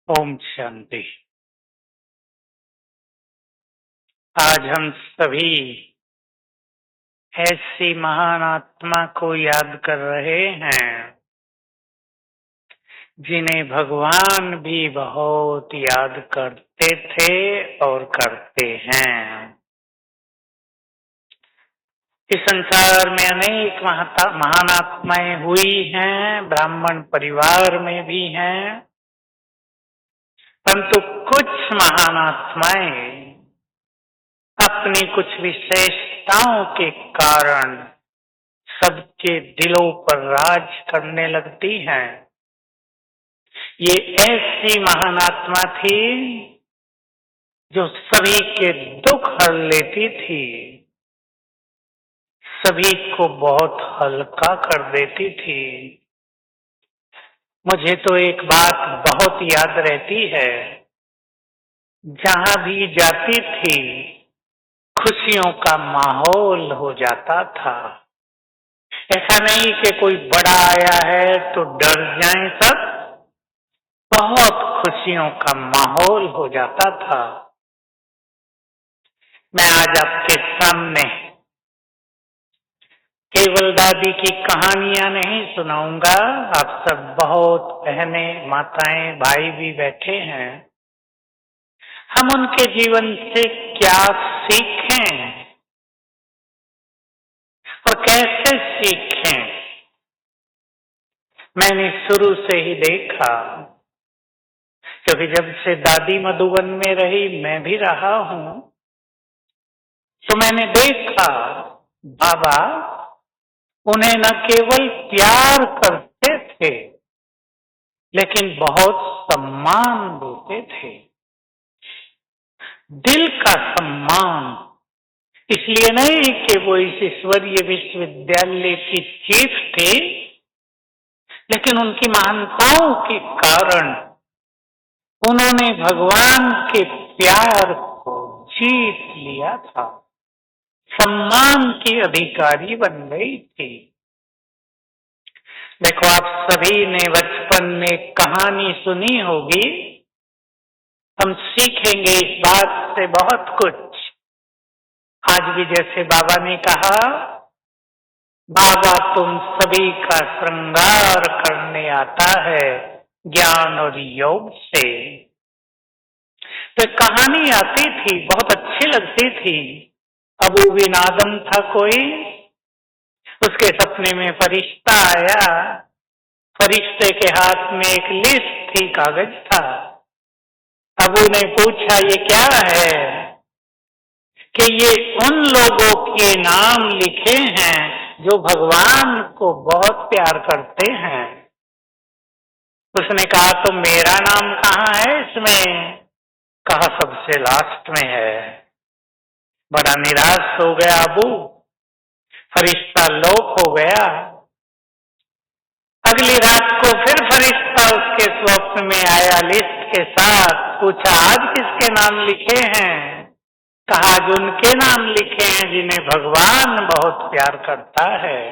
ओम शांति। आज हम सभी ऐसी महान आत्मा को याद कर रहे हैं जिन्हें भगवान भी बहुत याद करते थे और करते हैं। इस संसार में अनेक महान आत्माएं हुई हैं, ब्राह्मण परिवार में भी हैं, परंतु कुछ महान आत्माएं अपनी कुछ विशेषताओं के कारण सबके दिलों पर राज करने लगती हैं। ये ऐसी महान आत्मा थी जो सभी के दुख हर लेती थी, सभी को बहुत हल्का कर देती थी। मुझे तो एक बात बहुत याद रहती है, जहां भी जाती थी खुशियों का माहौल हो जाता था। ऐसा नहीं कि कोई बड़ा आया है तो डर जाएं सब, बहुत खुशियों का माहौल हो जाता था। मैं आज आपके सामने केवल दादी की कहानियां नहीं सुनाऊंगा। आप सब बहुत बहनें, माताएं, भाई भी बैठे हैं। हम उनके जीवन से क्या सीखें और कैसे सीखें, मैंने शुरू से ही देखा, क्योंकि जब से दादी मधुबन में रही, मैं भी रहा हूं, तो मैंने देखा बाबा उन्हें न केवल प्यार करते थे लेकिन बहुत सम्मान देते थे। दिल का सम्मान, इसलिए नहीं कि वो इस ईश्वरीय विश्वविद्यालय की चीफ थे, लेकिन उनकी महानताओं के कारण उन्होंने भगवान के प्यार को जीत लिया था, सम्मान की अधिकारी बन गई थी। देखो, आप सभी ने बचपन में कहानी सुनी होगी। हम सीखेंगे इस बात से बहुत कुछ। आज भी जैसे बाबा ने कहा, बाबा तुम सभी का श्रृंगार करने आता है ज्ञान और योग से। तो कहानी आती थी, बहुत अच्छी लगती थी। अबू बिन आदम था कोई, उसके सपने में फरिश्ता आया। फरिश्ते के हाथ में एक लिस्ट थी, कागज था। अबू ने पूछा ये क्या है? कि ये उन लोगों के नाम लिखे हैं जो भगवान को बहुत प्यार करते हैं। उसने कहा तो मेरा नाम कहाँ है इसमें? कहा सबसे लास्ट में है। बड़ा निराश हो गया अबू, फरिश्ता लोप हो गया। अगली रात को फिर फरिश्ता उसके स्वप्न में आया लिस्ट के साथ। पूछा आज किसके नाम लिखे हैं? कहा आज उनके नाम लिखे हैं जिन्हें भगवान बहुत प्यार करता है।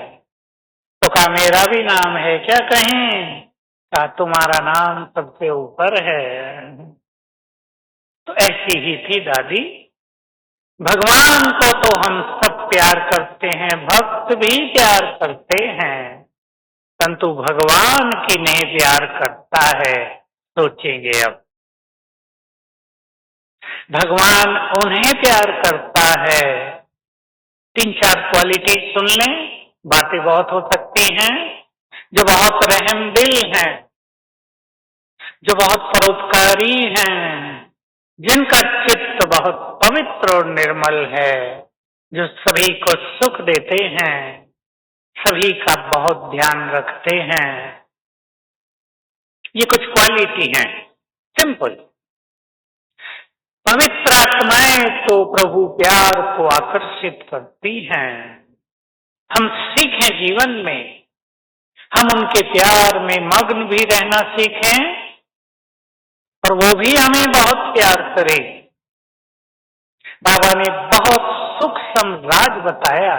तो कहा मेरा भी नाम है क्या कहीं? कहा तुम्हारा नाम सबसे ऊपर है। तो ऐसी ही थी दादी। भगवान को तो हम सब प्यार करते हैं, भक्त भी प्यार करते हैं, परंतु भगवान किन्हें प्यार करता है सोचेंगे अब। भगवान उन्हें प्यार करता है। 3-4 क्वालिटी सुन लें, बातें बहुत हो सकती हैं। जो बहुत रहम दिल हैं, जो बहुत परोपकारी हैं, जिनका चित्त बहुत पवित्र और निर्मल है, जो सभी को सुख देते हैं, सभी का बहुत ध्यान रखते हैं। ये कुछ क्वालिटी हैं, सिंपल। पवित्र आत्माएं तो प्रभु प्यार को आकर्षित करती हैं। हम सीखें जीवन में, हम उनके प्यार में मग्न भी रहना सीखें और वो भी हमें बहुत प्यार करे। बाबा ने बहुत सूक्ष्म राज बताया,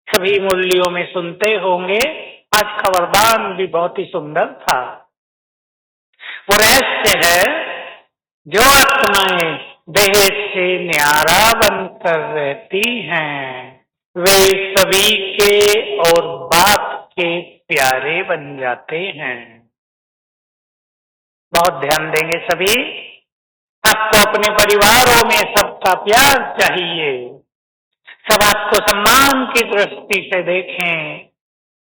सभी मूल्यों में सुनते होंगे। आज का वरदान भी बहुत ही सुंदर था। वो रहस्य है, जो आत्माएं देह से न्यारा बनकर रहती हैं, वे सभी के और बाप के प्यारे बन जाते हैं। बहुत ध्यान देंगे सभी। आपको अपने परिवारों में सबका प्यार चाहिए, सब आपको सम्मान की दृष्टि से देखें,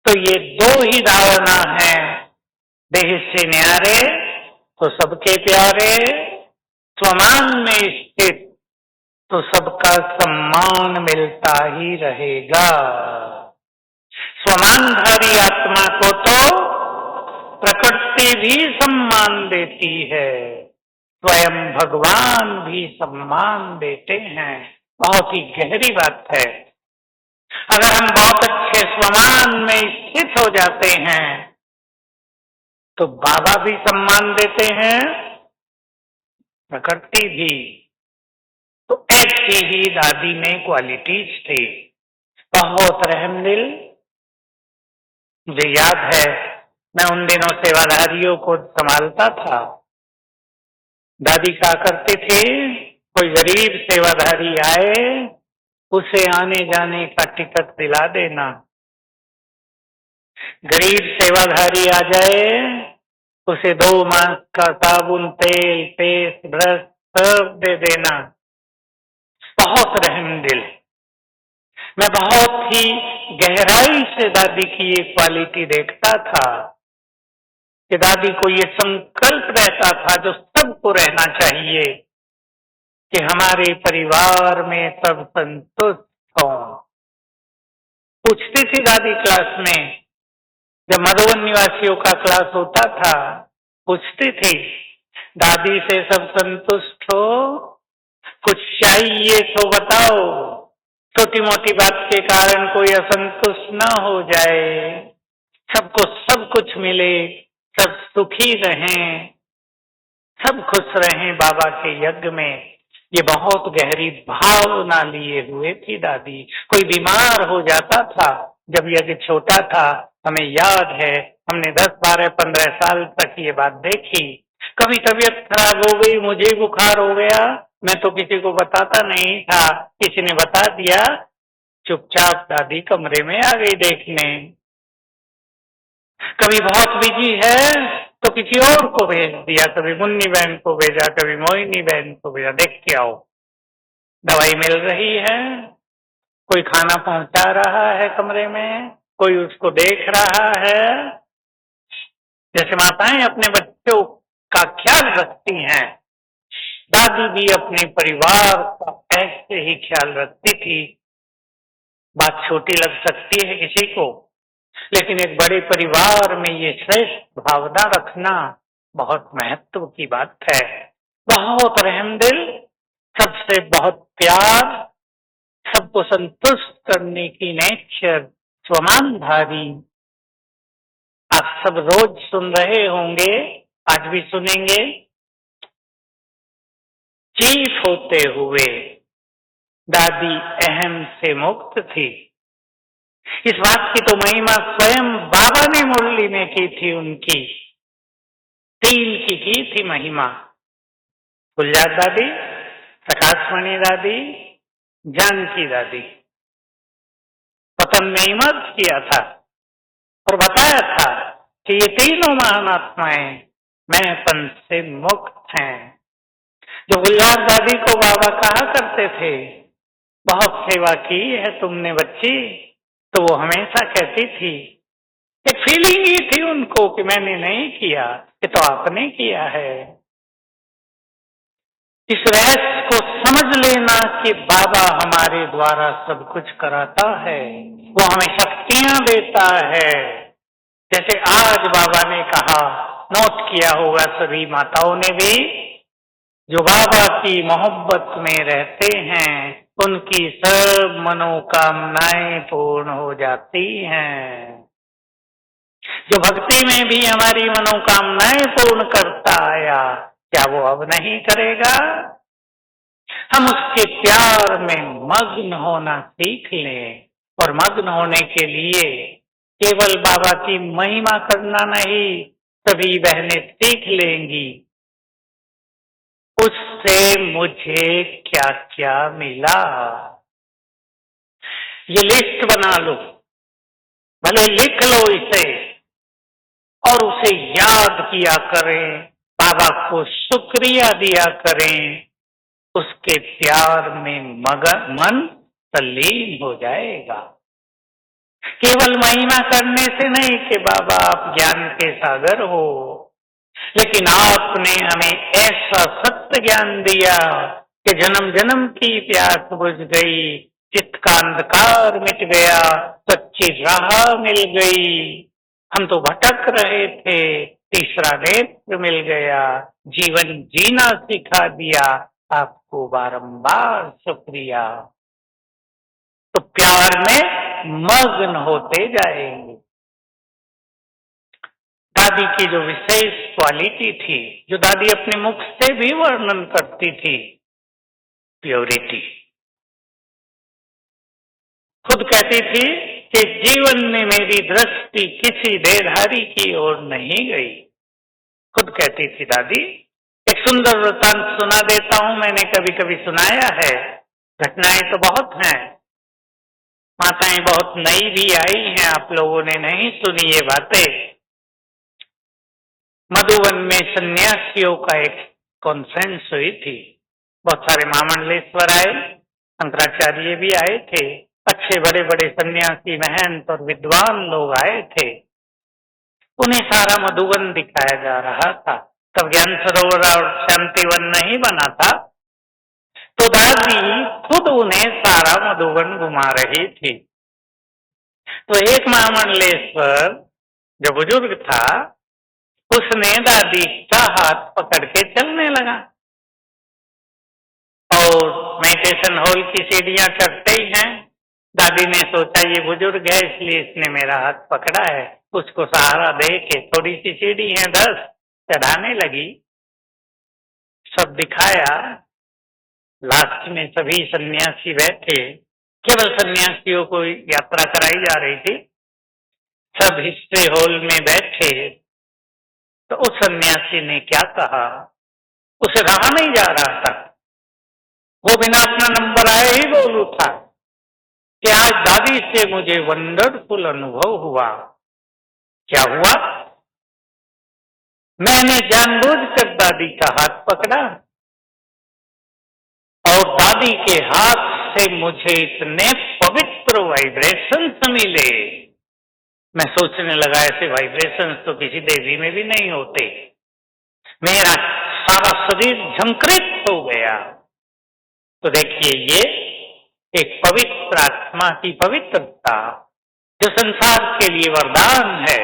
तो ये दो ही धारणा है, देह से न्यारे तो सबके प्यारे, स्वमान में स्थित तो सबका सम्मान मिलता ही रहेगा। स्वमानधारी आत्मा को तो प्रकृति भी सम्मान देती है, स्वयं भगवान भी सम्मान देते हैं। बहुत ही गहरी बात है। अगर हम बहुत अच्छे स्वमान में स्थित हो जाते हैं तो बाबा भी सम्मान देते हैं, प्रकृति भी। तो ऐसी ही दादी में क्वालिटीज थी, बहुत रहमदिल। मुझे याद है, मैं उन दिनों सेवाधारियों को संभालता था। दादी कहा करती थी, कोई गरीब सेवाधारी आए, उसे आने जाने का टिकट दिला देना। गरीब सेवाधारी आ जाए, उसे 2 मास का साबुन, तेल, पेस्ट, ब्रश सब दे देना। बहुत रहमदिल। मैं बहुत ही गहराई से दादी की ये क्वालिटी देखता था कि दादी को ये संकल्प रहता था जो सबको रहना चाहिए कि हमारे परिवार में सब संतुष्ट हों। पूछती थी दादी क्लास में, जब मधुबन निवासियों का क्लास होता था, पूछती थी, दादी से सब संतुष्ट हो, कुछ चाहिए तो बताओ, छोटी मोटी बात के कारण कोई असंतुष्ट ना हो जाए, सबको सब कुछ मिले, सब सुखी रहें, सब खुश रहें बाबा के यज्ञ में। ये बहुत गहरी भावना लिए हुए थी दादी। कोई बीमार हो जाता था, जब यज्ञ छोटा था, हमें याद है, हमने 10, 12, 15 साल तक ये बात देखी। कभी तबीयत खराब हो गई, मुझे बुखार हो गया, मैं तो किसी को बताता नहीं था, किसी ने बता दिया, चुपचाप दादी कमरे में आ गई देखने। कभी बहुत बिजी है तो किसी और को भेज दिया, कभी मुन्नी बहन को भेजा, कभी मोहिनी बहन को भेजा, देख के आओ, दवाई मिल रही है, कोई खाना पहुंचा रहा है कमरे में, कोई उसको देख रहा है। जैसे माताएं अपने बच्चों का ख्याल रखती हैं, दादी भी अपने परिवार का ऐसे ही ख्याल रखती थी। बात छोटी लग सकती है किसी को, लेकिन एक बड़े परिवार में ये श्रेष्ठ भावना रखना बहुत महत्व की बात है। बहुत रहमदिल, सबसे बहुत प्यार, सबको संतुष्ट करने की नेचर, स्वमानधारी। आप सब रोज सुन रहे होंगे, आज भी सुनेंगे। चीफ होते हुए दादी अहम से मुक्त थी। इस बात की तो महिमा स्वयं बाबा ने मुरली में की थी उनकी। 3 की थी महिमा। गुलजार दादी, प्रकाशमणि दादी, जानकी दादी। पतन में मर्ज किया था और बताया था कि ये तीनों महान आत्माएं मैंपन से मुक्त हैं। जो गुलजार दादी को बाबा कहा करते थे, बहुत सेवा की है तुमने बच्ची, तो वो हमेशा कहती थी, एक फीलिंग ही थी उनको कि मैंने नहीं किया, ये तो आपने किया है। इस रहस्य को समझ लेना कि बाबा हमारे द्वारा सब कुछ कराता है, वो हमें शक्तियां देता है। जैसे आज बाबा ने कहा, नोट किया होगा सभी माताओं ने भी, जो बाबा की मोहब्बत में रहते हैं उनकी सब मनोकामनाएं पूर्ण हो जाती हैं। जो भक्ति में भी हमारी मनोकामनाएं पूर्ण करता आया, क्या वो अब नहीं करेगा? हम उसके प्यार में मग्न होना सीख लें, और मग्न होने के लिए केवल बाबा की महिमा करना नहीं, सभी बहनें सीख लेंगी। उससे मुझे क्या क्या मिला, ये लिस्ट बना लो, भले लिख लो इसे और उसे याद किया करें, बाबा को शुक्रिया दिया करें, उसके प्यार में मन तल्लीन हो जाएगा। केवल महिमा करने से नहीं कि बाबा आप ज्ञान के सागर हो, लेकिन आपने हमें ऐसा सत्य ज्ञान दिया कि जन्म जन्म की प्यास बुझ गई, चित्त का अंधकार मिट गया, सच्ची राह मिल गई। हम तो भटक रहे थे, तीसरा नेत्र मिल गया, जीवन जीना सिखा दिया, आपको बारंबार शुक्रिया। तो प्यार में मग्न होते जाएंगे। दादी की जो विशेष क्वालिटी थी, जो दादी अपने मुख से भी वर्णन करती थी, प्योरिटी। खुद कहती थी कि जीवन में मेरी दृष्टि किसी देहधारी की ओर नहीं गई। खुद कहती थी दादी। एक सुंदर वृत्तांत सुना देता हूं, मैंने कभी कभी सुनाया है, घटनाएं तो बहुत हैं, माताएं बहुत नई भी आई हैं, आप लोगों ने नहीं सुनी ये बातें। मधुवन में सन्यासियों का एक कॉन्फ्रेंस हुई थी, बहुत सारे महामंडलेश्वर आए, शंकराचार्य भी आए थे, अच्छे बड़े बड़े सन्यासी महंत और विद्वान लोग आए थे। उन्हें सारा मधुवन दिखाया जा रहा था, तब ज्ञान सरोवर और शांतिवन नहीं बना था, तो दादी खुद उन्हें सारा मधुवन घुमा रही थी। तो एक महामंडलेश्वर जो बुजुर्ग था, उसने दादी का हाथ पकड़ के चलने लगा और मेडिटेशन हॉल की सीढ़ियां चढ़ते ही हैं। दादी ने सोचा ये बुजुर्ग है इसलिए इसने मेरा हाथ पकड़ा है, उसको सहारा दे के थोड़ी सी सीढ़ी है 10 चढ़ाने लगी, सब दिखाया। लास्ट में सभी सन्यासी बैठे, केवल सन्यासियों को यात्रा कराई जा रही थी, सब हिस्से हॉल में बैठे। तो उस सन्यासी ने क्या कहा, उसे रहा नहीं जा रहा था, वो बिना अपना नंबर आए ही बोल उठा कि आज दादी से मुझे वंडरफुल अनुभव हुआ। क्या हुआ? मैंने जानबूझकर दादी का हाथ पकड़ा और दादी के हाथ से मुझे इतने पवित्र वाइब्रेशंस मिले। मैं सोचने लगा ऐसे वाइब्रेशंस तो किसी देवी में भी नहीं होते। मेरा सारा शरीर झंकृत हो गया। तो देखिए ये एक पवित्र आत्मा की पवित्रता जो संसार के लिए वरदान है,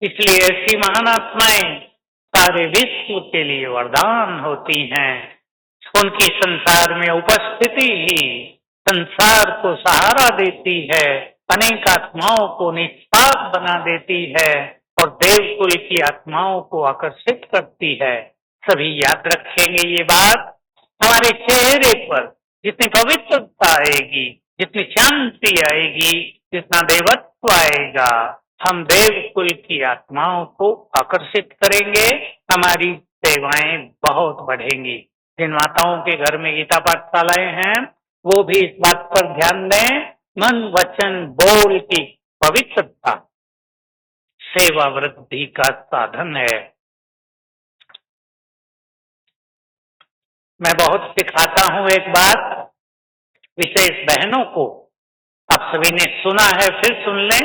इसलिए ऐसी महान आत्माएं सारे विश्व के लिए वरदान होती हैं। उनकी संसार में उपस्थिति ही संसार को सहारा देती है, अनेक आत्माओं को निष्पाप बना देती है और देवकुल की आत्माओं को आकर्षित करती है। सभी याद रखेंगे ये बात। हमारे चेहरे पर जितनी पवित्रता आएगी, जितनी शांति आएगी, जितना देवत्व आएगा, हम देवकुल की आत्माओं को आकर्षित करेंगे, हमारी सेवाएं बहुत बढ़ेंगी। जिन माताओं के घर में गीता पाठशालाएं हैं वो भी इस बात पर ध्यान दें, मन वचन बोल की पवित्रता सेवा वृद्धि का साधन है। मैं बहुत सिखाता हूं एक बात विशेष बहनों को, आप सभी ने सुना है फिर सुन लें।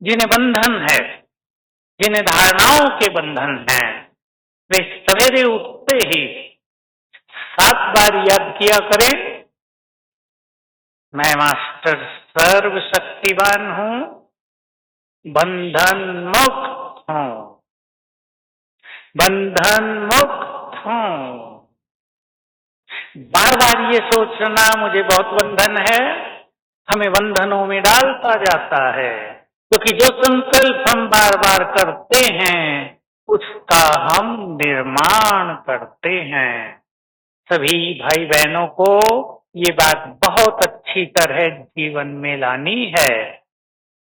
जिन्हें बंधन है, जिन्हें धारणाओं के बंधन हैं, वे सवेरे उठते ही 7 बार याद किया करें, मैं मास्टर सर्वशक्तिवान हूं, बंधन मुक्त हूं, बंधन मुक्त हूं। बार बार ये सोचना मुझे बहुत बंधन है, हमें बंधनों में डालता जाता है, क्योंकि जो संकल्प हम बार बार करते हैं उसका हम निर्माण करते हैं। सभी भाई बहनों को ये बात बहुत अच्छी तरह जीवन में लानी है।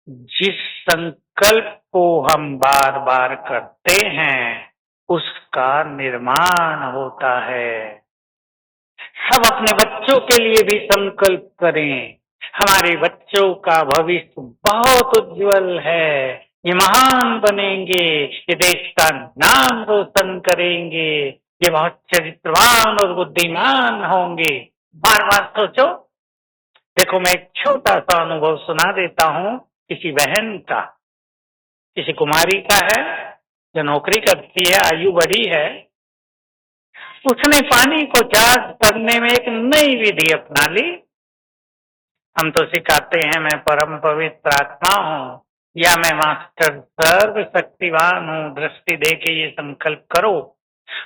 जिस संकल्प को हम बार बार करते हैं उसका निर्माण होता है। सब अपने बच्चों के लिए भी संकल्प करें, हमारे बच्चों का भविष्य बहुत उज्जवल है, ये महान बनेंगे, ये देश का नाम रोशन करेंगे, ये बहुत चरित्रवान और बुद्धिमान होंगे। बार बार सोचो। देखो, मैं एक छोटा सा अनुभव सुना देता हूँ किसी बहन का, किसी कुमारी का है जो नौकरी करती है, आयु बड़ी है। उसने पानी को चार्ज करने में एक नई विधि अपना ली। हम तो सिखाते हैं मैं परम पवित्र आत्मा हूँ या मैं मास्टर सर्व शक्तिवान हूँ, दृष्टि दे के ये संकल्प करो।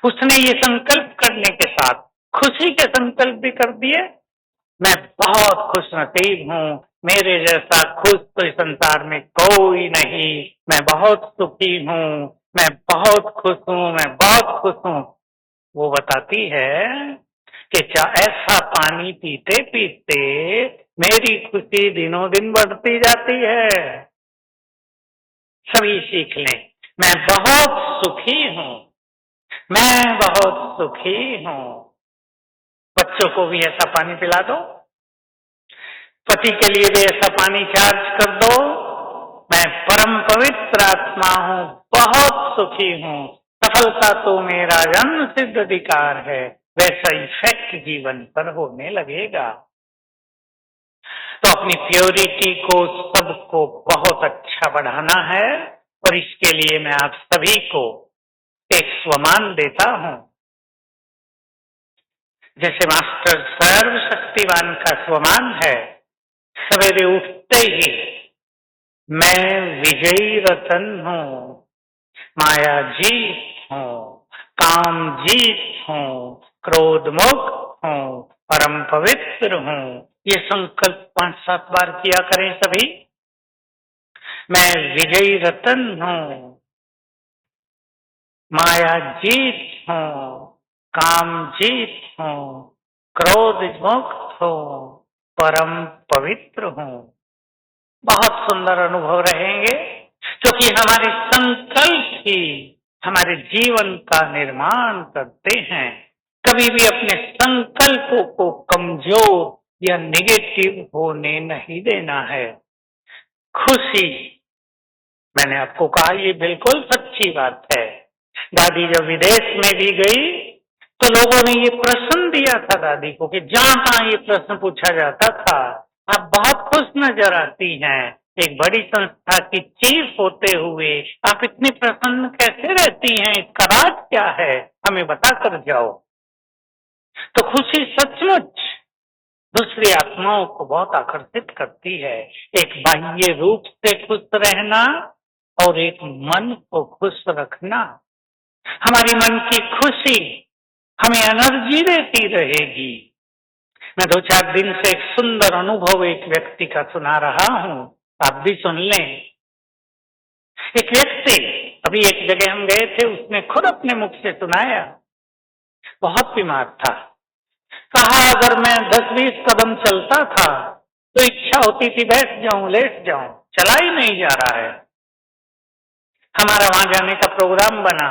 उसने ये संकल्प करने के साथ खुशी के संकल्प भी कर दिए। मैं बहुत खुश नसीब हूँ, मेरे जैसा खुश तो इस संसार में कोई नहीं, मैं बहुत सुखी हूँ, मैं बहुत खुश हूँ, मैं बहुत खुश हूँ। वो बताती है कि ऐसा पानी पीते पीते मेरी खुशी दिनों दिन बढ़ती जाती है। सभी सीख लें, मैं बहुत सुखी हूँ, मैं बहुत सुखी हूँ। बच्चों को भी ऐसा पानी पिला दो, पति के लिए भी ऐसा पानी चार्ज कर दो। मैं परम पवित्र आत्मा हूँ, बहुत सुखी हूँ, सफलता तो मेरा जन्म सिद्ध अधिकार है। वैसा इफेक्ट जीवन पर होने लगेगा। तो अपनी प्योरिटी को, सबको बहुत अच्छा बढ़ाना है और इसके लिए मैं आप सभी को एक स्वमान देता हूं। जैसे मास्टर सर्वशक्तिवान का स्वमान है, सवेरे उठते ही मैं विजयी रतन हूँ, माया जीत हूँ, काम जीत हूँ, क्रोध मुक्त हूँ, परम पवित्र हूँ। ये संकल्प 5-7 बार किया करें सभी। मैं विजयी रतन हूँ, माया जीत हूँ, काम जीत हूँ, क्रोध मुक्त हूँ, परम पवित्र हूँ। बहुत सुंदर अनुभव रहेंगे, क्योंकि हमारे संकल्प ही हमारे जीवन का निर्माण करते हैं। कभी भी अपने संकल्पों को कमजोर या नेगेटिव होने नहीं देना है। खुशी, मैंने आपको कहा, ये बिल्कुल सच्ची बात है। दादी जब विदेश में भी गई तो लोगों ने ये प्रश्न दिया था दादी को कि जहां तहां ये प्रश्न पूछा जाता था, आप बहुत खुश नजर आती हैं, एक बड़ी संस्था की चीफ होते हुए आप इतनी प्रसन्न कैसे रहती हैं, इसका राज क्या है, हमें बता कर जाओ। तो खुशी सचमुच दूसरी आत्माओं को बहुत आकर्षित करती है। एक बाह्य रूप से खुश रहना और एक मन को खुश रखना। हमारी मन की खुशी हमें एनर्जी देती रहेगी। मैं 2-4 दिन से एक सुंदर अनुभव एक व्यक्ति का सुना रहा हूं, आप भी सुन लें। एक व्यक्ति, अभी एक जगह हम गए थे, उसने खुद अपने मुख से सुनाया, बहुत बीमार था। कहा अगर मैं 10-20 कदम चलता था तो इच्छा होती थी बैठ जाऊं, लेट जाऊं, चला ही नहीं जा रहा है। हमारा वहां जाने का प्रोग्राम बना,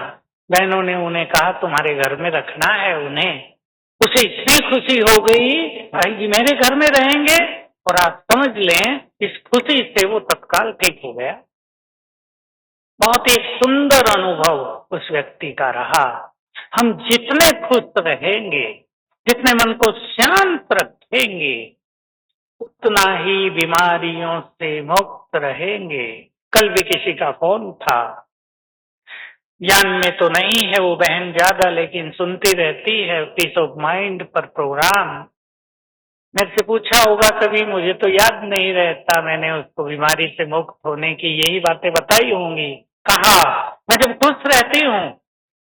बहनों ने उन्हें कहा तुम्हारे घर में रखना है उन्हें। उसे इतनी खुशी हो गई, भाई जी मेरे घर में रहेंगे, और आप समझ लें इस खुशी से वो तत्काल ठीक हो गया। बहुत ही सुंदर अनुभव उस व्यक्ति का रहा। हम जितने खुश रहेंगे, जितने मन को शांत रखेंगे, उतना ही बीमारियों से मुक्त रहेंगे। कल भी किसी का फोन था, ज्ञान में तो नहीं है वो बहन ज्यादा, लेकिन सुनती रहती है पीस ऑफ माइंड पर प्रोग्राम। मेरे से पूछा होगा कभी, मुझे तो याद नहीं रहता, मैंने उसको बीमारी से मुक्त होने की यही बातें बताई होंगी। कहा मैं जब खुश रहती हूँ,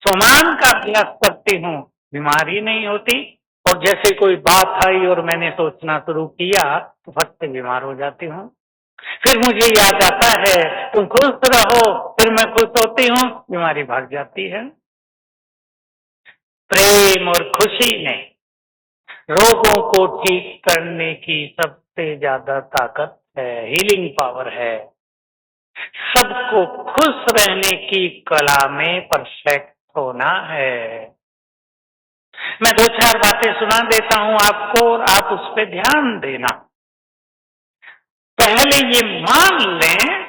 स्वमान का अभ्यास करती हूँ, बीमारी नहीं होती, और जैसे कोई बात आई और मैंने सोचना शुरू किया तो फट से बीमार हो जाती हूँ। फिर मुझे याद आता है तुम खुश रहो, फिर मैं खुश होती हूँ, बीमारी भाग जाती है। प्रेम और खुशी ने रोगों को ठीक करने की सबसे ज्यादा ताकत है, हीलिंग पावर है। सबको खुश रहने की कला में परफेक्ट होना है। मैं दो चार बातें सुना देता हूं आपको और आप उस पर ध्यान देना। पहले ये मान लें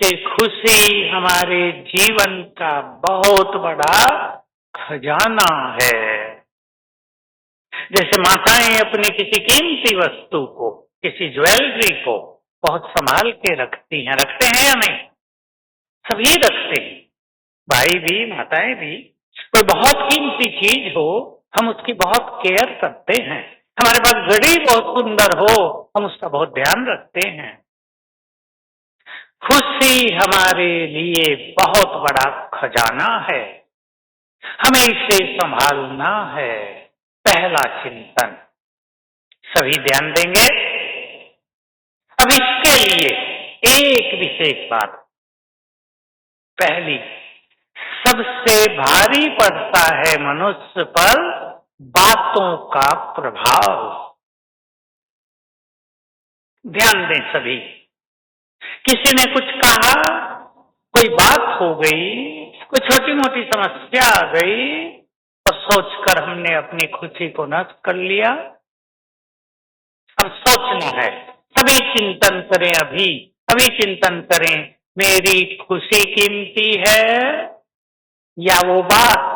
कि खुशी हमारे जीवन का बहुत बड़ा खजाना है। जैसे माताएं अपनी किसी कीमती वस्तु को, किसी ज्वेलरी को बहुत संभाल के रखती हैं, रखते हैं या नहीं? सभी रखते हैं, भाई भी माताएं भी। कोई बहुत कीमती चीज हो, हम उसकी बहुत केयर करते हैं। हमारे पास घड़ी बहुत सुंदर हो, हम उसका बहुत ध्यान रखते हैं। खुशी हमारे लिए बहुत बड़ा खजाना है, हमें इसे संभालना है। पहला चिंतन सभी ध्यान देंगे। अब इसके लिए एक विशेष बात, पहली, सबसे भारी पड़ता है मनुष्य पर बातों का प्रभाव। ध्यान दें सभी। किसी ने कुछ कहा, कोई बात हो गई, कोई छोटी मोटी समस्या आ गई और सोचकर हमने अपनी खुशी को नष्ट कर लिया। अब सोचना है, अभी चिंतन करें, अभी चिंतन करें, मेरी खुशी कीमती है या वो बात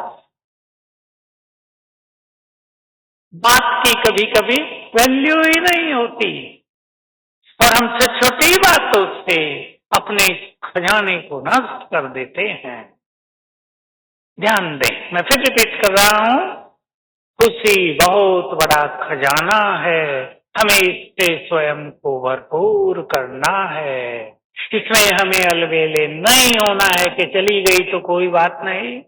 की कभी कभी वैल्यू ही नहीं होती और हमसे छोटी बातों से अपने खजाने को नष्ट कर देते हैं। ध्यान दें, मैं फिर रिपीट कर रहा हूं, खुशी बहुत बड़ा खजाना है, हमें इससे स्वयं को भरपूर करना है। इसमें हमें अलबेले नहीं होना है कि चली गई तो कोई बात नहीं,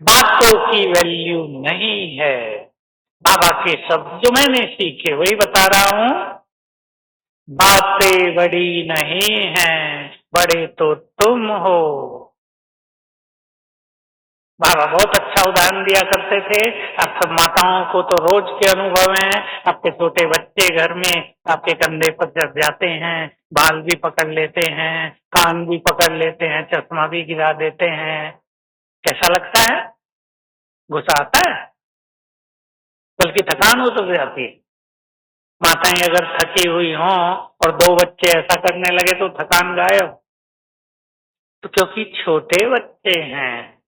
बातों की वैल्यू नहीं है। बाबा के शब्द जो मैंने सीखे वही बता रहा हूं, बातें बड़ी नहीं हैं, बड़े तो तुम हो। बाबा बहुत अच्छा उदाहरण दिया करते थे। आप सब माताओं को तो रोज के अनुभव हैं, आपके छोटे बच्चे घर में आपके कंधे पर जब जाते हैं, बाल भी पकड़ लेते हैं, कान भी पकड़ लेते हैं, चश्मा भी गिरा देते हैं, कैसा लगता है? गुस्सा आता है, बल्कि थकान हो तो जाती है। माताएं अगर थकी हुई हों और दो बच्चे ऐसा करने लगे तो थकान गायब, तो क्योंकि छोटे बच्चे हैं।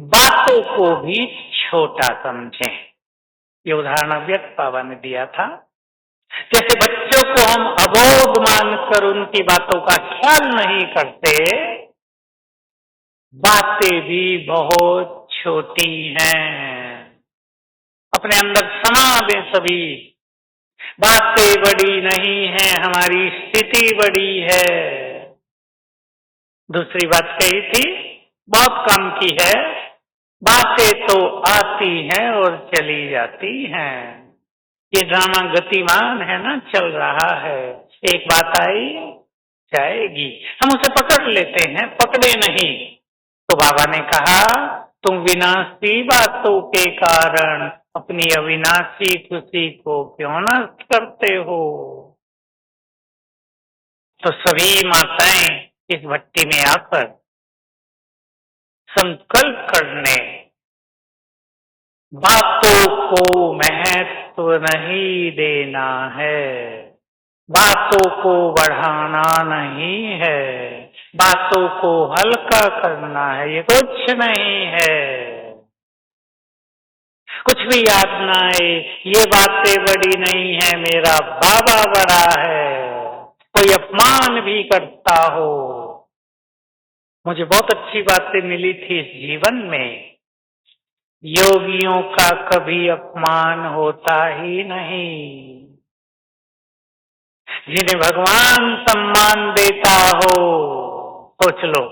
बातों को भी छोटा समझें, ये उदाहरण अव्यक्त बाबा ने दिया था। जैसे बच्चों को हम अबोध मानकर उनकी बातों का ख्याल नहीं करते, बातें भी बहुत छोटी हैं, अपने अंदर समा दें सभी। बातें बड़ी नहीं है, हमारी स्थिति बड़ी है। दूसरी बात कही थी, बहुत काम की है, बातें तो आती हैं और चली जाती हैं। ये ड्रामा गतिमान है ना, चल रहा है, एक बात आई जाएगी, हम उसे पकड़ लेते हैं, पकड़े नहीं। तो बाबा ने कहा, तुम विनाशी बातों के कारण अपनी अविनाशी खुशी को क्यों नष्ट करते हो? तो सभी माताएं इस भट्टी में आकर संकल्प करने, बातों को महत्व नहीं देना है, बातों को बढ़ाना नहीं है, बातों को हल्का करना है, ये कुछ नहीं है। कुछ भी याद ना आए, ये बातें बड़ी नहीं है, मेरा बाबा बड़ा है। कोई अपमान भी करता हो, मुझे बहुत अच्छी बातें मिली थी इस जीवन में, योगियों का कभी अपमान होता ही नहीं। जिन्हें भगवान सम्मान देता हो, सोच लो,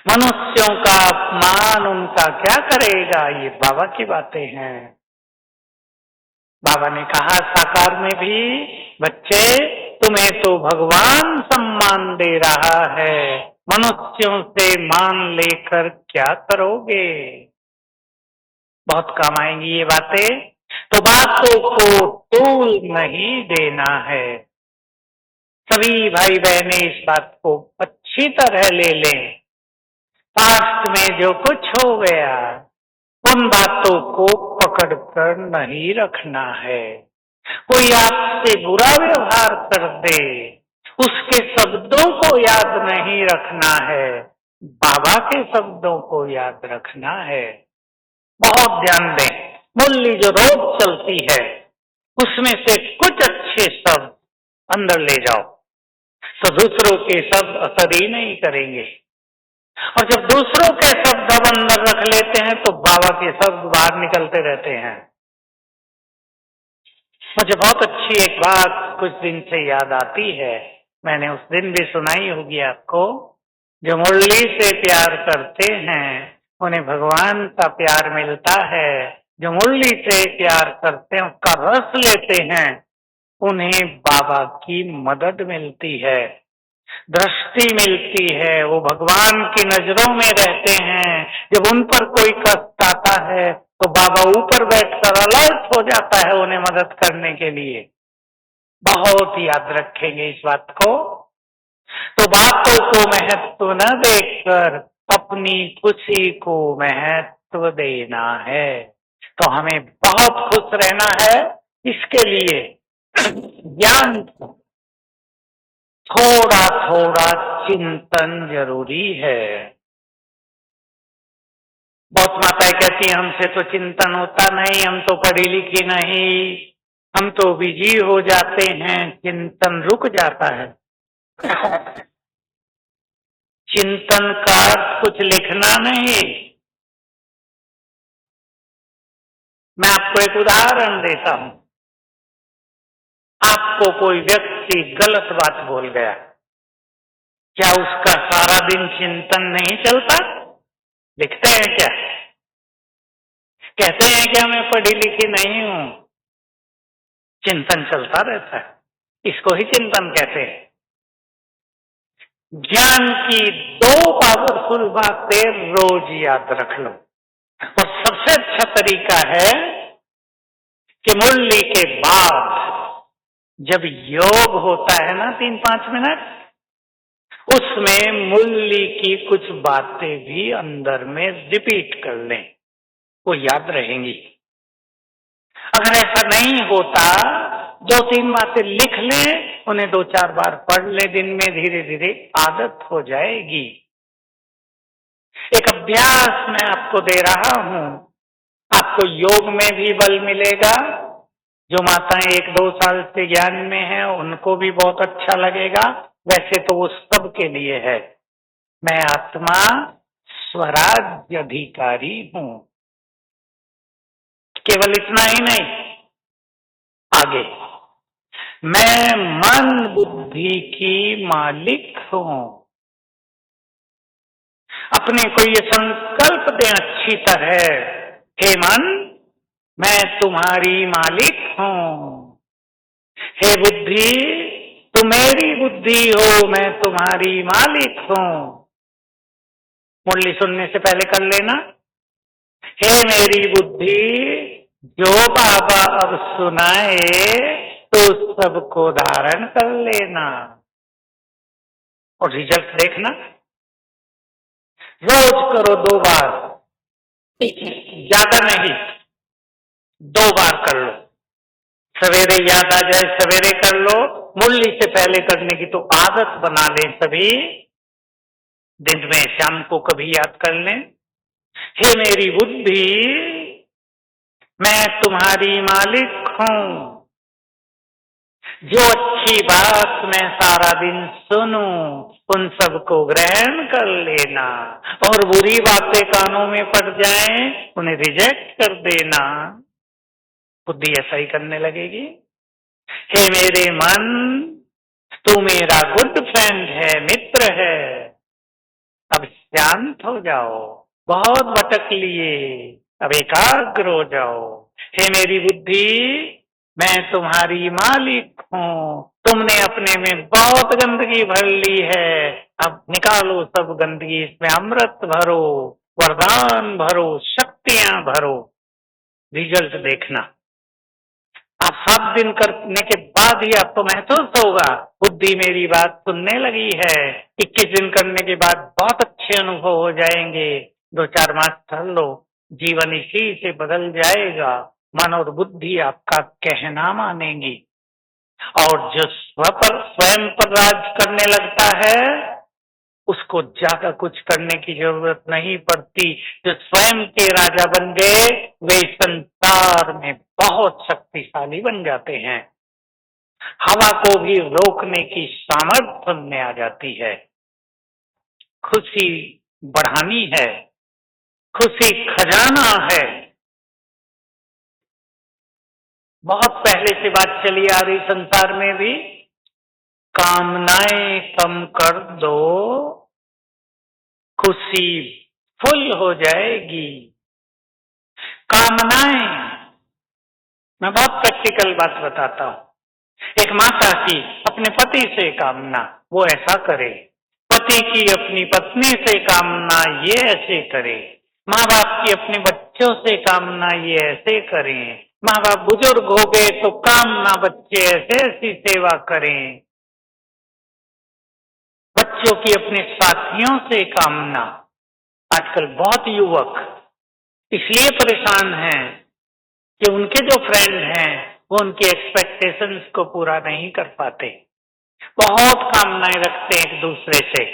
मनुष्यों का अपमान उनका क्या करेगा? ये बाबा की बातें हैं। बाबा ने कहा साकार में भी, बच्चे तुम्हें तो भगवान सम्मान दे रहा है, मनुष्यों से मान लेकर क्या करोगे? बहुत काम आएंगी ये बातें। तो बातों को तूल नहीं देना है, सभी भाई बहनें इस बात को अच्छी तरह ले लें। पास्ट में जो कुछ हो गया उन बातों को पकड़कर नहीं रखना है। कोई आपसे बुरा व्यवहार कर दे, उसके शब्दों को याद नहीं रखना है, बाबा के शब्दों को याद रखना है। बहुत ध्यान दें, मुरली जो रोज चलती है उसमें से कुछ अच्छे शब्द अंदर ले जाओ तो दूसरों के शब्द असर ही नहीं करेंगे। और जब दूसरों के शब्द अब अंदर रख लेते हैं तो बाबा के शब्द बाहर निकलते रहते हैं। मुझे बहुत अच्छी एक बात कुछ दिन से याद आती है, मैंने उस दिन भी सुनाई होगी आपको। जो मुरली से प्यार करते हैं उन्हें भगवान का प्यार मिलता है, जो मुरली से प्यार करते हैं उसका रस लेते हैं उन्हें बाबा की मदद मिलती है, दृष्टि मिलती है, वो भगवान की नजरों में रहते हैं। जब उन पर कोई कष्ट आता है तो बाबा ऊपर बैठकर अलर्ट हो जाता है उन्हें मदद करने के लिए। बहुत याद रखेंगे इस बात को। तो बातों को महत्व न देकर अपनी खुशी को महत्व देना है। तो हमें बहुत खुश रहना है, इसके लिए ज्ञान थोड़ा थोड़ा चिंतन जरूरी है। बहुत माताएं कहती हैं हमसे तो चिंतन होता नहीं, हम तो पढ़ी लिखी नहीं, हम तो बिजी हो जाते हैं, चिंतन रुक जाता है। चिंतन का कुछ लिखना नहीं। मैं आपको एक उदाहरण देता हूं। आपको कोई व्यक्ति गलत बात बोल गया, क्या उसका सारा दिन चिंतन नहीं चलता? लिखते हैं क्या? कहते हैं क्या मैं पढ़ी लिखी नहीं हूं? चिंतन चलता रहता है, इसको ही चिंतन कहते हैं। ज्ञान की दो पावरफुल बातें रोज याद रख लो। और सबसे अच्छा तरीका है कि मुरली के बाद जब योग होता है ना 3-5 मिनट, उसमें मुरली की कुछ बातें भी अंदर में रिपीट कर लें, वो याद रहेंगी। अगर ऐसा नहीं होता 2-3 बातें लिख लें, उन्हें 2-4 बार पढ़ ले दिन में, धीरे धीरे आदत हो जाएगी। एक अभ्यास मैं आपको दे रहा हूं, आपको योग में भी बल मिलेगा। जो माताएं 1-2 साल से ज्ञान में हैं उनको भी बहुत अच्छा लगेगा। वैसे तो वो सब के लिए है। मैं आत्मा स्वराज्य अधिकारी हूं। केवल इतना ही नहीं, आगे मैं मन बुद्धि की मालिक हूं। अपने को ये संकल्प दें अच्छी तरह, हे मन मैं तुम्हारी मालिक हूं। हे बुद्धि तुम मेरी बुद्धि हो, मैं तुम्हारी मालिक हूं। मुरली सुनने से पहले कर लेना, हे मेरी बुद्धि जो बाबा अब सुनाए तो सबको धारण कर लेना। और रिजल्ट देखना, रोज करो 2 बार, ज्यादा नहीं, 2 बार कर लो। सवेरे याद आ जाए सवेरे कर लो, मुरली से पहले करने की तो आदत बना लें सभी। दिन में शाम को कभी याद कर लें, हे मेरी बुद्धि मैं तुम्हारी मालिक हूं। जो अच्छी बात मैं सारा दिन सुनूं उन सबको ग्रहण कर लेना, और बुरी बातें कानों में पड़ जाएं उन्हें रिजेक्ट कर देना। बुद्धि ऐसा ही करने लगेगी। हे मेरे मन तू मेरा गुड फ्रेंड है, मित्र है, अब शांत हो जाओ, बहुत भटक लिए, अब एकाग्र हो जाओ। हे मेरी बुद्धि मैं तुम्हारी मालिक हूं, तुमने अपने में बहुत गंदगी भर ली है, अब निकालो सब गंदगी, इसमें अमृत भरो, वरदान भरो, शक्तियां भरो। रिजल्ट देखना, आप 7 दिन करने के बाद ही आपको महसूस होगा बुद्धि मेरी बात सुनने लगी है। 21 दिन करने के बाद बहुत अच्छे अनुभव हो जाएंगे। 2-4 मास कर लो, जीवन इसी से बदल जाएगा। मन और बुद्धि आपका कहना मानेंगी। और जो स्वयं पर राज करने लगता है उसको ज्यादा कुछ करने की जरूरत नहीं पड़ती। जो स्वयं के राजा बन गए वे संसार में बहुत शक्तिशाली बन जाते हैं। हवा को भी रोकने की सामर्थ्य उनमें आ जाती है। खुशी बढ़ानी है, खुशी खजाना है। बहुत पहले से बात चली आ रही संसार में भी, कामनाएं कम कर दो, खुशी फुल हो जाएगी। कामनाएं, मैं बहुत प्रैक्टिकल बात बताता हूं। एक माता की अपने पति से कामना, वो ऐसा करे। पति की अपनी पत्नी से कामना, ये ऐसे करे। माँ बाप की अपने बच्चों से कामना, ये ऐसे करें। माँ बाप बुजुर्ग हो गए तो कामना बच्चे ऐसे ऐसी सेवा करें। बच्चों की अपने साथियों से कामना। आजकल बहुत युवक इसलिए परेशान हैं कि उनके जो फ्रेंड हैं वो उनके एक्सपेक्टेशंस को पूरा नहीं कर पाते। बहुत कामनाएं रखते हैं एक दूसरे से।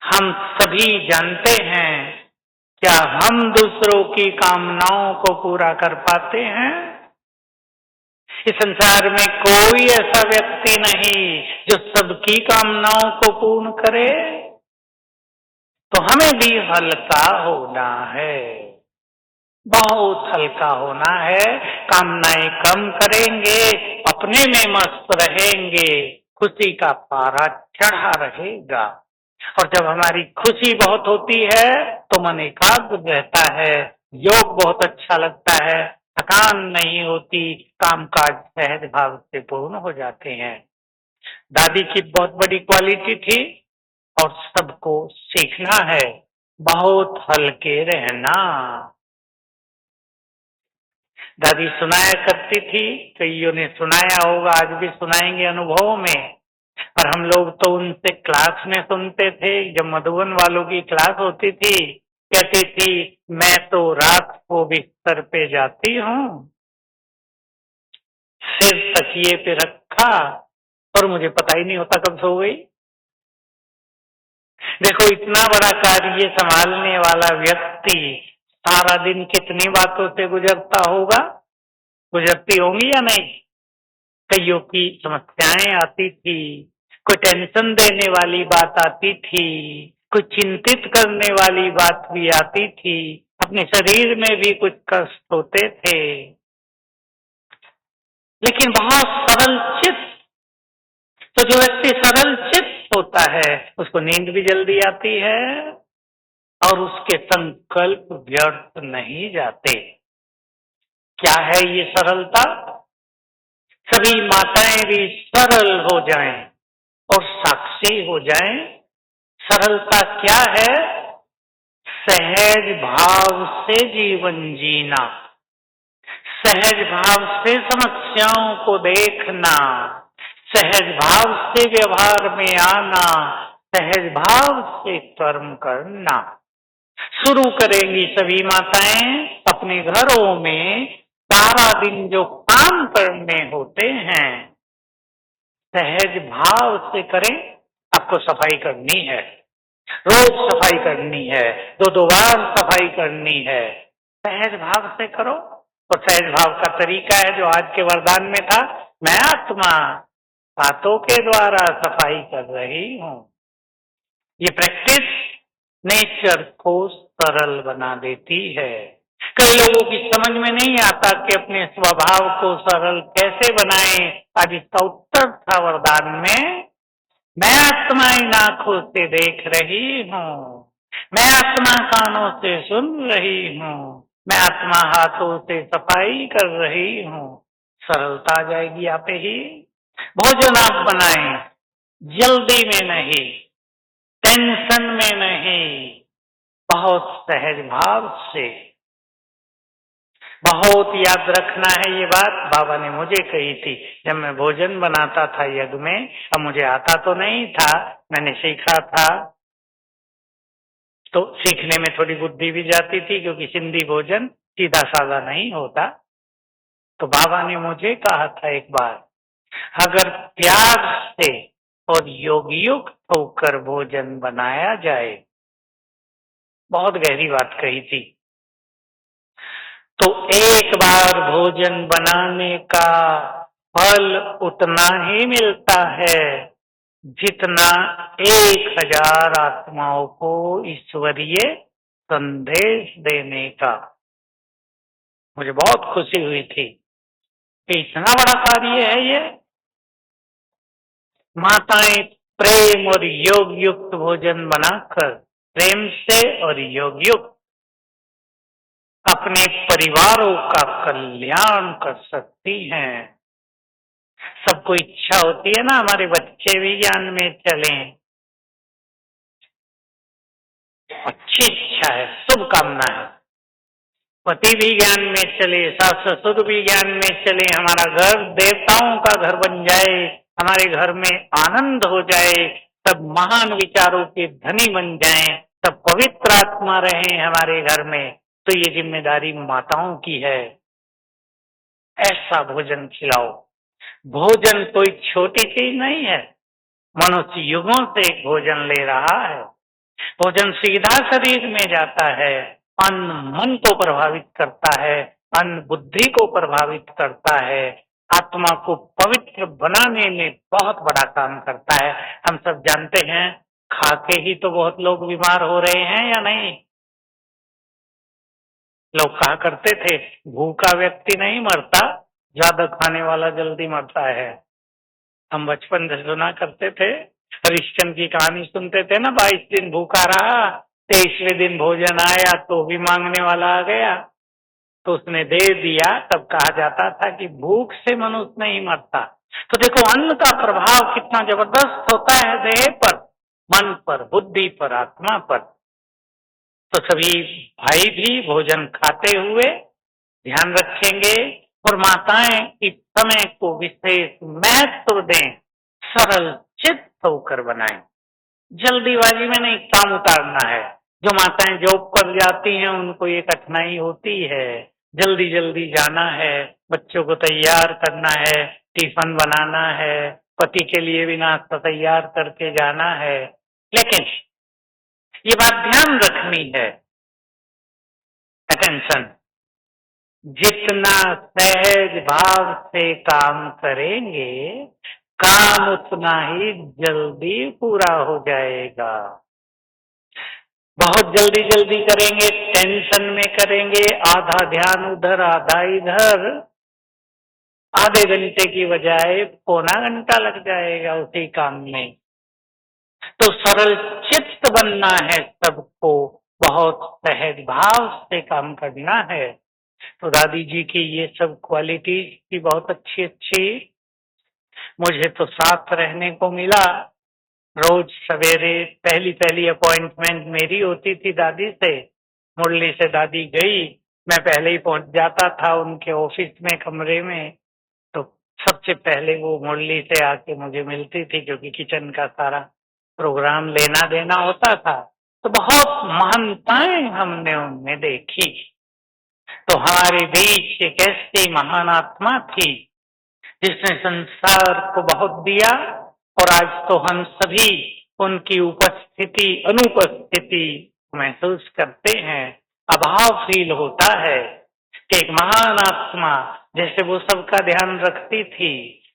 हम सभी जानते हैं, क्या हम दूसरों की कामनाओं को पूरा कर पाते हैं? इस संसार में कोई ऐसा व्यक्ति नहीं जो सबकी कामनाओं को पूर्ण करे। तो हमें भी हल्का होना है, बहुत हल्का होना है। कामनाएं कम करेंगे, अपने में मस्त रहेंगे, खुशी का पारा चढ़ा रहेगा। और जब हमारी खुशी बहुत होती है तो मन एकाग्र रहता है, योग बहुत अच्छा लगता है, थकान नहीं होती, कामकाज सहज भाव से पूर्ण हो जाते हैं। दादी की बहुत बड़ी क्वालिटी थी और सबको सीखना है, बहुत हल्के रहना। दादी सुनाया करती थी, कईयों ने सुनाया होगा, आज भी सुनाएंगे अनुभव में। और हम लोग तो उनसे क्लास में सुनते थे। जब मधुबन वालों की क्लास होती थी, कहती थी मैं तो रात को बिस्तर पे जाती हूँ, सिर तकिए पे रखा और मुझे पता ही नहीं होता कब सो गई। देखो, इतना बड़ा कार्य संभालने वाला व्यक्ति सारा दिन कितनी बातों से गुजरता होगा, गुजरती होंगी या नहीं। कईयों की समस्याएं आती थी, कोई टेंशन देने वाली बात आती थी, कोई चिंतित करने वाली बात भी आती थी, अपने शरीर में भी कुछ कष्ट होते थे। लेकिन बहुत सरल चित्त, तो जो व्यक्ति सरल चित्त होता है उसको नींद भी जल्दी आती है और उसके संकल्प व्यर्थ नहीं जाते। क्या है ये सरलता? सभी माताएं भी सरल हो जाएं और साक्षी हो जाएं। सरलता क्या है? सहज भाव से जीवन जीना, सहज भाव से समस्याओं को देखना, सहज भाव से व्यवहार में आना, सहज भाव से कर्म करना। शुरू करेंगी सभी माताएं अपने घरों में सारा दिन जो काम करने होते हैं सहज भाव से करें। आपको सफाई करनी है, रोज सफाई करनी है, 2-2 बार सफाई करनी है, सहज भाव से करो। और सहज भाव का तरीका है जो आज के वरदान में था, मैं आत्मा बातों के द्वारा सफाई कर रही हूं। ये प्रैक्टिस नेचर को सरल बना देती है। कई लोगों की समझ में नहीं आता कि अपने स्वभाव को सरल कैसे बनाएं। आज इसका उत्तर था वरदान में, मैं आत्मा इन आंखों से देख रही हूँ, मैं आत्मा कानों से सुन रही हूँ, मैं आत्मा हाथों से सफाई कर रही हूँ। सरलता आ जाएगी आप ही। भोजन आप बनाएं, जल्दी में नहीं, टेंशन में नहीं, बहुत सहज भाव से। बहुत याद रखना है ये बात, बाबा ने मुझे कही थी जब मैं भोजन बनाता था यज्ञ में। अब मुझे आता तो नहीं था, मैंने सीखा था, तो सीखने में थोड़ी बुद्धि भी जाती थी क्योंकि सिंधी भोजन सीधा साधा नहीं होता। तो बाबा ने मुझे कहा था एक बार, अगर प्यार से और योगयुक्त होकर भोजन बनाया जाए, बहुत गहरी बात कही थी, तो एक बार भोजन बनाने का फल उतना ही मिलता है जितना 1000 आत्माओं को ईश्वरीय संदेश देने का। मुझे बहुत खुशी हुई थी कि इतना बड़ा कार्य है ये। माताएं प्रेम और योग युक्त भोजन बनाकर प्रेम से और योग युक्त अपने परिवारों का कल्याण कर सकती हैं। सबको इच्छा होती है ना हमारे बच्चे भी ज्ञान में चलें, अच्छी इच्छा है, शुभकामना है, पति भी ज्ञान में चले, सास ससुर भी ज्ञान में चले, हमारा घर देवताओं का घर बन जाए, हमारे घर में आनंद हो जाए, सब महान विचारों के धनी बन जाएं, सब पवित्र आत्मा रहे हमारे घर में। तो ये जिम्मेदारी माताओं की है, ऐसा भोजन खिलाओ। भोजन कोई छोटी चीज नहीं है, मनुष्य युगों से भोजन ले रहा है। भोजन सीधा शरीर में जाता है, अन्न मन को प्रभावित करता है, अन्न बुद्धि को प्रभावित करता है, आत्मा को पवित्र बनाने में बहुत बड़ा काम करता है। हम सब जानते हैं, खा के ही तो बहुत लोग बीमार हो रहे हैं या नहीं। लोग कहा करते थे भूखा व्यक्ति नहीं मरता, ज्यादा खाने वाला जल्दी मरता है। हम बचपन से सुना करते थे, हरिश्चंद्र की कहानी सुनते थे ना, 22 दिन भूखा रहा, 23वें दिन भोजन आया तो भी मांगने वाला आ गया तो उसने दे दिया। तब कहा जाता था कि भूख से मनुष्य नहीं मरता। तो देखो अन्न का प्रभाव कितना जबरदस्त होता है देह पर, मन पर, बुद्धि पर, आत्मा पर। तो सभी भाई भी भोजन खाते हुए ध्यान रखेंगे और माताएं इस समय को विशेष महत्व दें, सरल चित्त होकर बनाएं। जल्दीबाजी में नहीं काम उतारना है। जो माताएं जॉब पर जाती हैं उनको ये कठिनाई होती है, जल्दी जल्दी जाना है, बच्चों को तैयार करना है, टिफिन बनाना है, पति के लिए भी नाश्ता तैयार करके जाना है। लेकिन ये बात ध्यान रखनी है, अटेंशन, जितना सहज भाव से काम करेंगे काम उतना ही जल्दी पूरा हो जाएगा। बहुत जल्दी जल्दी करेंगे, टेंशन में करेंगे, आधा ध्यान उधर आधा इधर, आधे घंटे की बजाय पौना घंटा लग जाएगा उसी काम में। तो सरल चित्त बनना है सबको, बहुत सहज भाव से काम करना है। तो दादी जी की ये सब क्वालिटीज की बहुत अच्छी अच्छी मुझे तो साथ रहने को मिला। रोज सवेरे पहली पहली अपॉइंटमेंट मेरी होती थी दादी से। मुरली से दादी गई, मैं पहले ही पहुंच जाता था उनके ऑफिस में, कमरे में। तो सबसे पहले वो मुरली से आके मुझे मिलती थी क्योंकि किचन का सारा प्रोग्राम लेना देना होता था। तो बहुत महानताएं हमने उनमें देखी। तो हमारे बीच एक ऐसी महान आत्मा थी जिसने संसार को बहुत दिया और आज तो हम सभी उनकी उपस्थिति अनुपस्थिति महसूस करते हैं। अभाव फील होता है कि एक महान आत्मा जैसे वो सबका ध्यान रखती थी,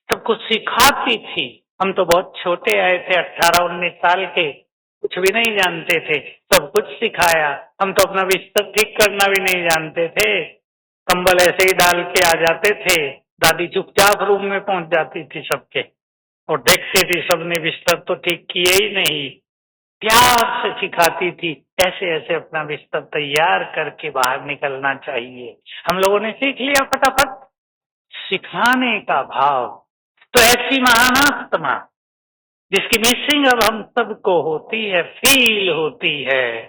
सबको सिखाती थी। हम तो बहुत छोटे आए थे, 18-19 साल के, कुछ भी नहीं जानते थे, सब कुछ सिखाया। हम तो अपना बिस्तर ठीक करना भी नहीं जानते थे, कंबल ऐसे ही डाल के आ जाते थे। दादी चुपचाप रूम में पहुंच जाती थी सबके और देखती थी सबने बिस्तर तो ठीक किए ही नहीं, प्यार से सिखाती थी ऐसे ऐसे अपना बिस्तर तैयार करके बाहर निकलना चाहिए। हम लोगों ने सीख लिया फटाफट, सिखाने का भाव। तो ऐसी महान आत्मा जिसकी मिसिंग अब हम सबको होती है, फील होती है।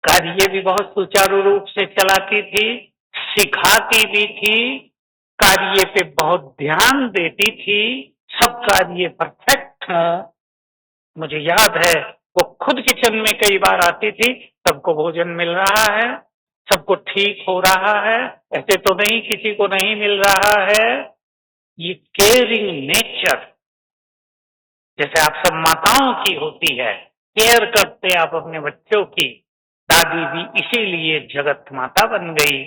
कार्य भी बहुत सुचारू रूप से चलाती थी, सिखाती भी थी, कार्य पे बहुत ध्यान देती थी, सब कार्य परफेक्ट था। मुझे याद है वो खुद किचन में कई बार आती थी, सबको भोजन मिल रहा है, सबको ठीक हो रहा है, ऐसे तो नहीं किसी को नहीं मिल रहा है। ये केयरिंग नेचर जैसे आप सब माताओं की होती है, केयर करते आप अपने बच्चों की, दादी भी इसीलिए जगत माता बन गई।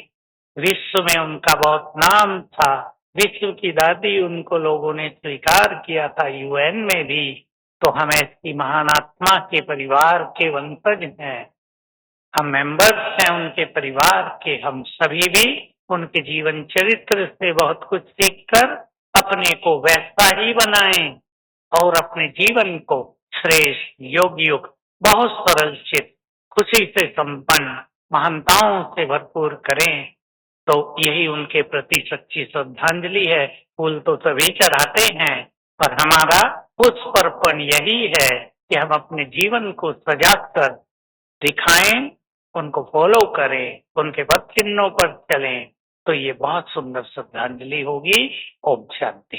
विश्व में उनका बहुत नाम था, विश्व की दादी उनको लोगों ने स्वीकार किया था यूएन में भी। तो हम ऐसी महान आत्मा के परिवार के वंशज हैं, हम मेंबर्स हैं उनके परिवार के। हम सभी भी उनके जीवन चरित्र से बहुत कुछ सीखकर अपने को वैसा ही बनाएं और अपने जीवन को श्रेष्ठ, योग्य युक्त, बहुत सरल चित, खुशी से संपन्न, महानताओं से भरपूर करें। तो यही उनके प्रति सच्ची श्रद्धांजलि है। फूल तो सभी चढ़ाते हैं, पर हमारा पुष्पार्पण यही है कि हम अपने जीवन को सजाकर दिखाएं, उनको फॉलो करें, उनके पद चिन्हों पर चलें। तो ये बहुत सुंदर श्रद्धांजलि होगी। ओम शांति।